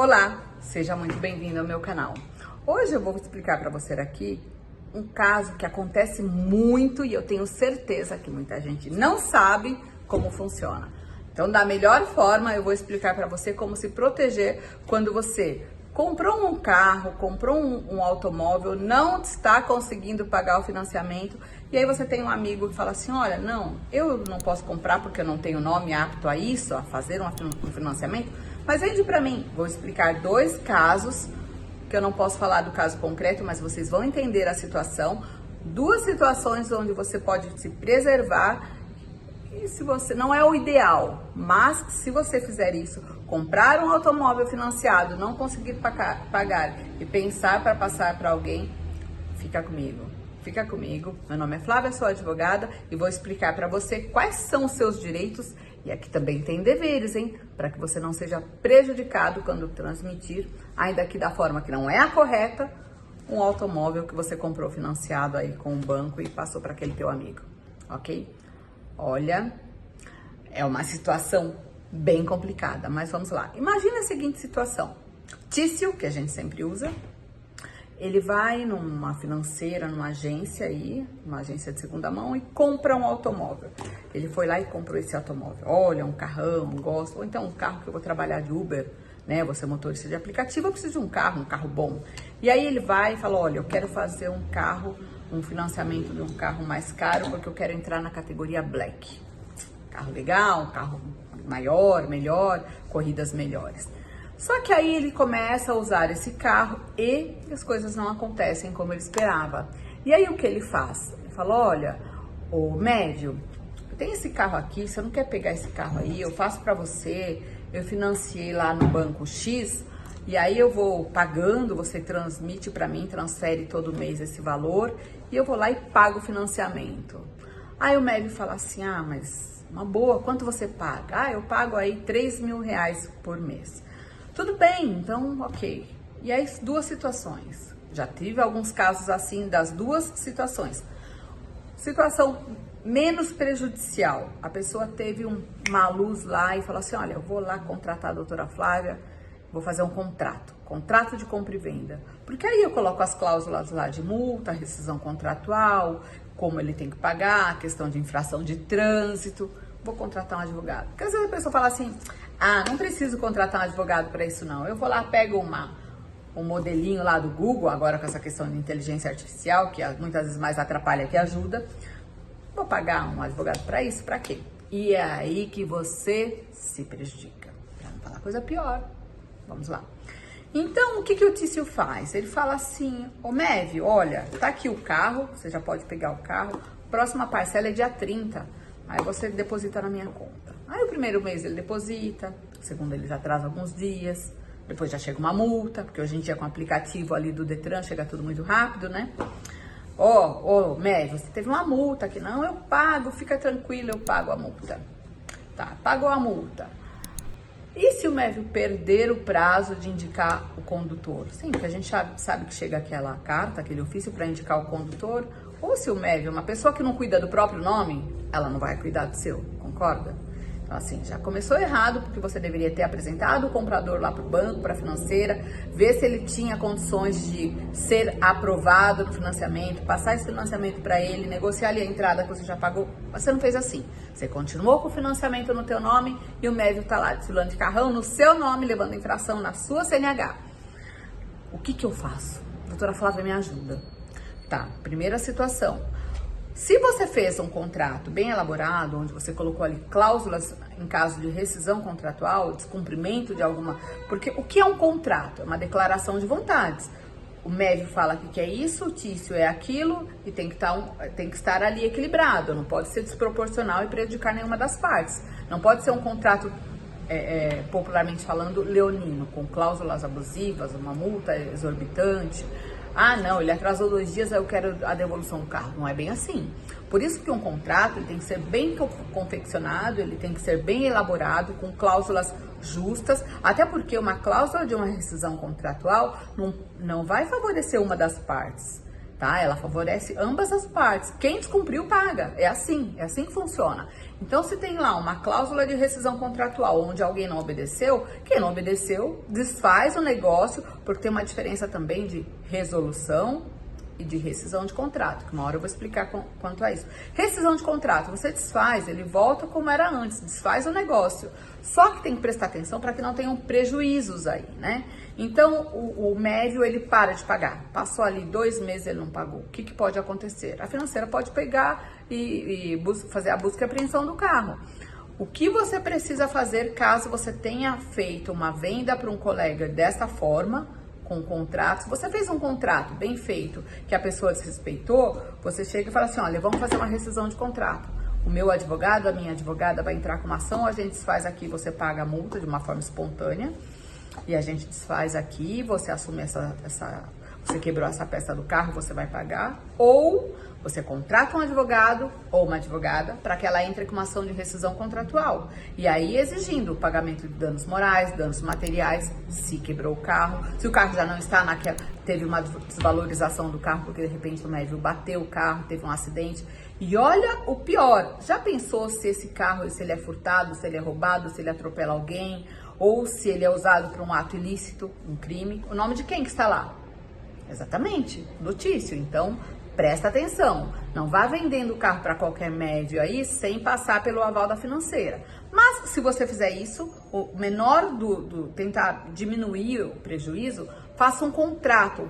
Olá, seja muito bem-vindo ao meu canal. Hoje eu vou explicar para você aqui um caso que acontece muito e eu tenho certeza que muita gente não sabe como funciona. Então, da melhor forma, eu vou explicar para você como se proteger quando você comprou um carro, comprou um automóvel, não está conseguindo pagar o financiamento e aí você tem um amigo que fala assim, olha, não, eu não posso comprar porque eu não tenho nome apto a isso, a fazer um financiamento, mas vende para mim. Vou explicar dois casos, que eu não posso falar do caso concreto, mas vocês vão entender a situação, duas situações onde você pode se preservar. E se você não é o ideal, mas se você fizer isso, comprar um automóvel financiado, não conseguir pagar e pensar para passar para alguém, fica comigo. Fica comigo. Meu nome é Flávia, sou advogada e vou explicar para você quais são os seus direitos e aqui também tem deveres, hein? Para que você não seja prejudicado quando transmitir, ainda que da forma que não é a correta, um automóvel que você comprou financiado aí com um banco e passou para aquele teu amigo, ok? Olha, é uma situação bem complicada, mas vamos lá. Imagina a seguinte situação. Tício, que a gente sempre usa, ele vai numa financeira, numa agência aí, uma agência de segunda mão e compra um automóvel. Ele foi lá e comprou esse automóvel. Olha, um carrão, gosto. Ou então um carro que eu vou trabalhar de Uber, né? Você é motorista de aplicativo, eu preciso de um carro bom. E aí ele vai e fala, olha, eu quero fazer um financiamento de um carro mais caro, porque eu quero entrar na categoria Black. Carro legal, carro maior, melhor, corridas melhores. Só que aí ele começa a usar esse carro e as coisas não acontecem como ele esperava. E aí o que ele faz? Ele fala, olha, ô médio, eu tenho esse carro aqui, você não quer pegar esse carro aí? Eu faço para você, eu financiei lá no banco X, e aí eu vou pagando, você transmite para mim, transfere todo mês esse valor, e eu vou lá e pago o financiamento. Aí o médio fala assim, ah, mas uma boa, quanto você paga? Ah, eu pago aí R$3.000 por mês. Tudo bem, então, ok. E aí, duas situações. Já tive alguns casos assim, das duas situações. Situação menos prejudicial. A pessoa teve uma luz lá e falou assim, olha, eu vou lá contratar a doutora Flávia, vou fazer um contrato de compra e venda. Porque aí eu coloco as cláusulas lá de multa, rescisão contratual, como ele tem que pagar, questão de infração de trânsito. Vou contratar um advogado. Porque às vezes a pessoa fala assim, ah, não preciso contratar um advogado para isso não. Eu vou lá, pego um modelinho lá do Google, agora com essa questão de inteligência artificial, que muitas vezes mais atrapalha que ajuda. Vou pagar um advogado para isso, para quê? E é aí que você se prejudica. Para não falar coisa pior. Vamos lá. Então, o que o Tício faz? Ele fala assim, ô Mévio, olha, tá aqui o carro, você já pode pegar o carro, próxima parcela é dia 30. Aí você deposita na minha conta. Aí o primeiro mês ele deposita, o segundo ele já atrasa alguns dias, depois já chega uma multa, porque hoje em dia com o aplicativo ali do Detran chega tudo muito rápido, né? Médio, você teve uma multa aqui. Não, eu pago, fica tranquilo, eu pago a multa. Tá, pagou a multa. E se o Mévio perder o prazo de indicar o condutor? Sim, porque a gente sabe que chega aquela carta, aquele ofício para indicar o condutor. Ou se o Mévio é uma pessoa que não cuida do próprio nome, ela não vai cuidar do seu, concorda? Então assim, já começou errado, porque você deveria ter apresentado o comprador lá para o banco, para a financeira, ver se ele tinha condições de ser aprovado no financiamento, passar esse financiamento para ele, negociar ali a entrada que você já pagou. Mas você não fez assim. Você continuou com o financiamento no teu nome e o Mévio tá lá desfilando de carrão no seu nome, levando infração na sua CNH. O que eu faço? Doutora Flávia, me ajuda. Tá, primeira situação. Se você fez um contrato bem elaborado, onde você colocou ali cláusulas em caso de rescisão contratual, descumprimento de alguma... Porque o que é um contrato? É uma declaração de vontades. O médio fala que é isso, o Tício é aquilo e tem que estar ali equilibrado. Não pode ser desproporcional e prejudicar nenhuma das partes. Não pode ser um contrato, popularmente falando, leonino, com cláusulas abusivas, uma multa exorbitante. Ah, não, ele atrasou 2 dias, aí eu quero a devolução do carro. Não é bem assim. Por isso que um contrato ele tem que ser bem confeccionado, ele tem que ser bem elaborado, com cláusulas justas, até porque uma cláusula de uma rescisão contratual não vai favorecer uma das partes. tá? Ela favorece ambas as partes. Quem descumpriu, paga. É assim que funciona. Então, se tem lá uma cláusula de rescisão contratual onde alguém não obedeceu, quem não obedeceu desfaz o negócio, porque tem uma diferença também de resolução e de rescisão de contrato, que uma hora eu vou explicar quanto a isso. Rescisão de contrato, você desfaz, ele volta como era antes, desfaz o negócio. Só que tem que prestar atenção para que não tenham prejuízos aí, né? Então, o médio, ele para de pagar. Passou ali 2 meses, ele não pagou. O que pode acontecer? A financeira pode pegar e fazer a busca e apreensão do carro. O que você precisa fazer caso você tenha feito uma venda para um colega dessa forma, com contrato? Se você fez um contrato bem feito, que a pessoa desrespeitou, você chega e fala assim, olha, vamos fazer uma rescisão de contrato. O meu advogado, a minha advogada vai entrar com uma ação, a gente desfaz aqui, você paga a multa de uma forma espontânea, e a gente desfaz aqui, você assume você quebrou essa peça do carro, você vai pagar, ou você contrata um advogado ou uma advogada para que ela entre com uma ação de rescisão contratual. E aí exigindo o pagamento de danos morais, danos materiais, se quebrou o carro, se o carro já não está teve uma desvalorização do carro porque de repente o médico bateu o carro, teve um acidente. E olha o pior, já pensou se esse carro, se ele é furtado, se ele é roubado, se ele atropela alguém, ou se ele é usado para um ato ilícito, um crime? O nome de quem que está lá? Exatamente, do Tício. Então, presta atenção, não vá vendendo o carro para qualquer médio aí sem passar pelo aval da financeira. Mas se você fizer isso, o menor tentar diminuir o prejuízo, faça um contrato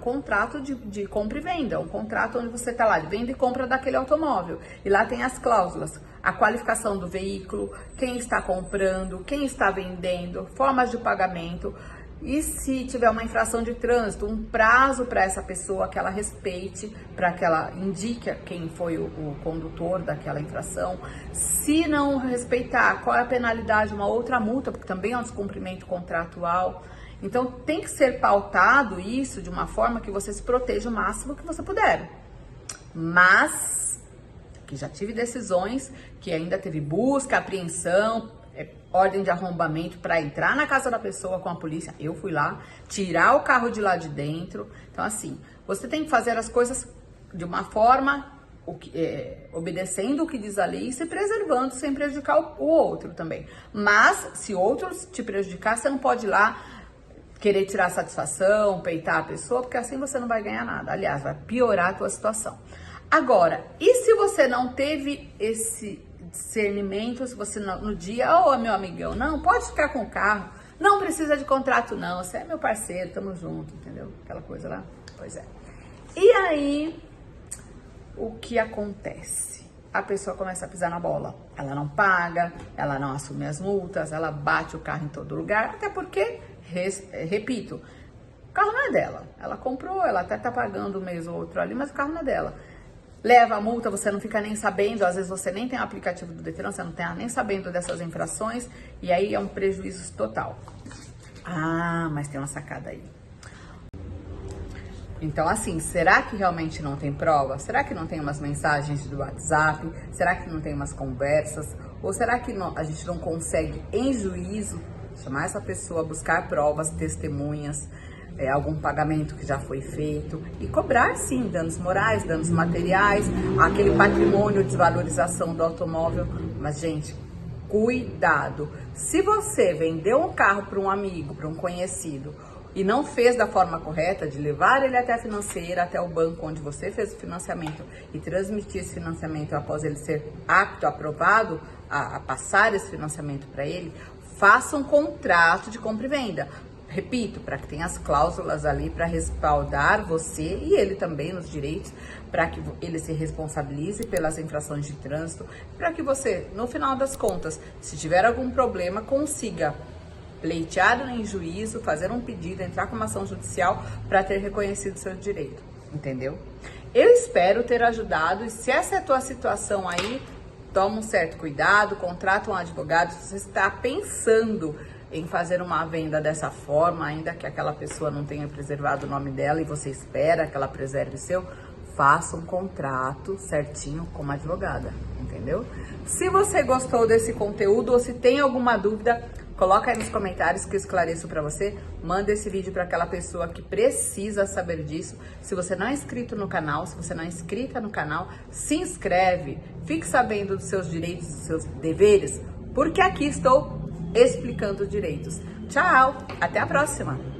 de compra e venda, um contrato onde você está lá de venda e compra daquele automóvel. E lá tem as cláusulas, a qualificação do veículo, quem está comprando, quem está vendendo, formas de pagamento. E se tiver uma infração de trânsito, um prazo para essa pessoa que ela respeite, para que ela indique quem foi o condutor daquela infração. Se não respeitar, qual é a penalidade, uma outra multa, porque também é um descumprimento contratual. Então tem que ser pautado isso de uma forma que você se proteja o máximo que você puder. Mas, que já tive decisões que ainda teve busca, apreensão, ordem de arrombamento para entrar na casa da pessoa com a polícia. Eu fui lá, tirar o carro de lá de dentro. Então, assim, você tem que fazer as coisas de uma forma, obedecendo o que diz a lei e se preservando sem prejudicar o outro também. Mas, se outros te prejudicar, você não pode ir lá querer tirar satisfação, peitar a pessoa, porque assim você não vai ganhar nada. Aliás, vai piorar a tua situação. Agora, e se você não teve esse discernimento, se você no dia, meu amigão, não, pode ficar com o carro, não precisa de contrato não, você é meu parceiro, tamo junto, entendeu? Aquela coisa lá, pois é. E aí, o que acontece? A pessoa começa a pisar na bola, ela não paga, ela não assume as multas, ela bate o carro em todo lugar, até porque, repito, o carro não é dela, ela comprou, ela até tá pagando um mês ou outro ali, mas o carro não é dela. Leva a multa, você não fica nem sabendo, às vezes você nem tem o aplicativo do Detran, você não tem nem sabendo dessas infrações, e aí é um prejuízo total. Ah, mas tem uma sacada aí. Então, assim, será que realmente não tem prova? Será que não tem umas mensagens do WhatsApp? Será que não tem umas conversas? Ou será que a gente não consegue, em juízo, chamar essa pessoa, buscar provas, testemunhas, algum pagamento que já foi feito e cobrar, sim, danos morais, danos materiais, aquele patrimônio, desvalorização do automóvel. Mas, gente, cuidado. Se você vendeu um carro para um amigo, para um conhecido, e não fez da forma correta, de levar ele até a financeira, até o banco onde você fez o financiamento e transmitir esse financiamento após ele ser apto, aprovado a passar esse financiamento para ele, faça um contrato de compra e venda. Repito, para que tenha as cláusulas ali para respaldar você e ele também nos direitos, para que ele se responsabilize pelas infrações de trânsito, para que você, no final das contas, se tiver algum problema, consiga pleitear em juízo, fazer um pedido, entrar com uma ação judicial para ter reconhecido seu direito, entendeu? Eu espero ter ajudado, e se essa é a tua situação aí, toma um certo cuidado, contrata um advogado. Se você está pensando em fazer uma venda dessa forma, ainda que aquela pessoa não tenha preservado o nome dela e você espera que ela preserve o seu, faça um contrato certinho com uma advogada, entendeu? Se você gostou desse conteúdo ou se tem alguma dúvida, Coloca aí nos comentários que eu esclareço para você. Manda esse vídeo para aquela pessoa que precisa saber disso. Se você não é inscrito no canal, se você não é inscrita no canal, se inscreve. Fique sabendo dos seus direitos, dos seus deveres, porque aqui estou explicando os direitos. Tchau, até a próxima!